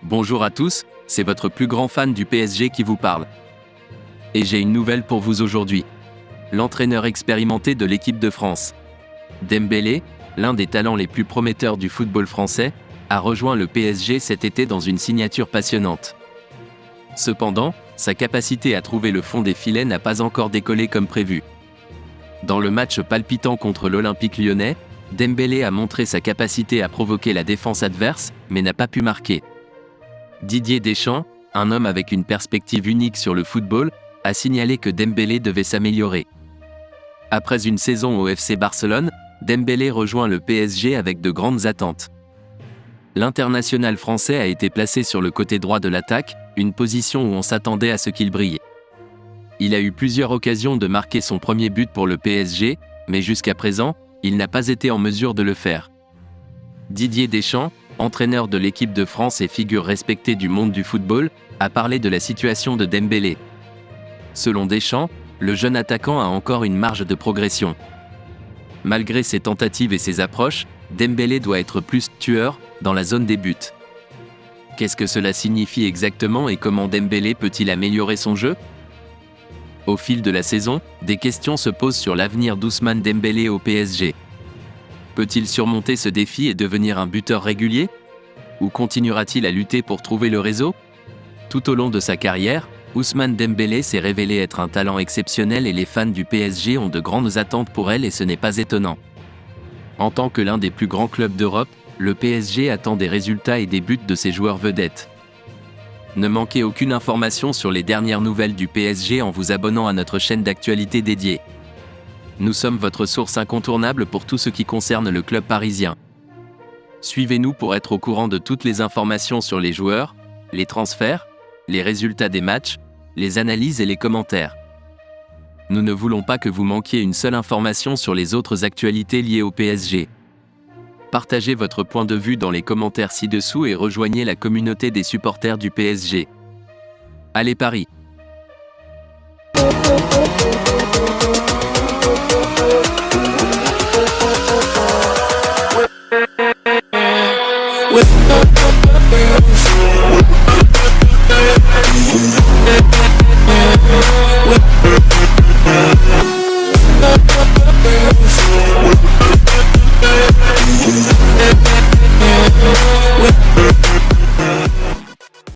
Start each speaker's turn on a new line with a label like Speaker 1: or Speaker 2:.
Speaker 1: Bonjour à tous, c'est votre plus grand fan du PSG qui vous parle. Et j'ai une nouvelle pour vous aujourd'hui. L'entraîneur expérimenté de l'équipe de France, Dembélé, l'un des talents les plus prometteurs du football français, a rejoint le PSG cet été dans une signature passionnante. Cependant, sa capacité à trouver le fond des filets n'a pas encore décollé comme prévu. Dans le match palpitant contre l'Olympique lyonnais, Dembélé a montré sa capacité à provoquer la défense adverse, mais n'a pas pu marquer. Didier Deschamps, un homme avec une perspective unique sur le football, a signalé que Dembélé devait s'améliorer. Après une saison au FC Barcelone, Dembélé rejoint le PSG avec de grandes attentes. L'international français a été placé sur le côté droit de l'attaque, une position où on s'attendait à ce qu'il brille. Il a eu plusieurs occasions de marquer son premier but pour le PSG, mais jusqu'à présent, il n'a pas été en mesure de le faire. Didier Deschamps, entraîneur de l'équipe de France et figure respectée du monde du football, a parlé de la situation de Dembélé. Selon Deschamps, le jeune attaquant a encore une marge de progression. Malgré ses tentatives et ses approches, Dembélé doit être plus tueur dans la zone des buts. Qu'est-ce que cela signifie exactement et comment Dembélé peut-il améliorer son jeu ? Au fil de la saison, des questions se posent sur l'avenir d'Ousmane Dembélé au PSG. Peut-il surmonter ce défi et devenir un buteur régulier ? Ou continuera-t-il à lutter pour trouver le réseau ? Tout au long de sa carrière, Ousmane Dembélé s'est révélé être un talent exceptionnel et les fans du PSG ont de grandes attentes pour elle et ce n'est pas étonnant. En tant que l'un des plus grands clubs d'Europe, le PSG attend des résultats et des buts de ses joueurs vedettes. Ne manquez aucune information sur les dernières nouvelles du PSG en vous abonnant à notre chaîne d'actualité dédiée. Nous sommes votre source incontournable pour tout ce qui concerne le club parisien. Suivez-nous pour être au courant de toutes les informations sur les joueurs, les transferts, les résultats des matchs, les analyses et les commentaires. Nous ne voulons pas que vous manquiez une seule information sur les autres actualités liées au PSG. Partagez votre point de vue dans les commentaires ci-dessous et rejoignez la communauté des supporters du PSG. Allez Paris!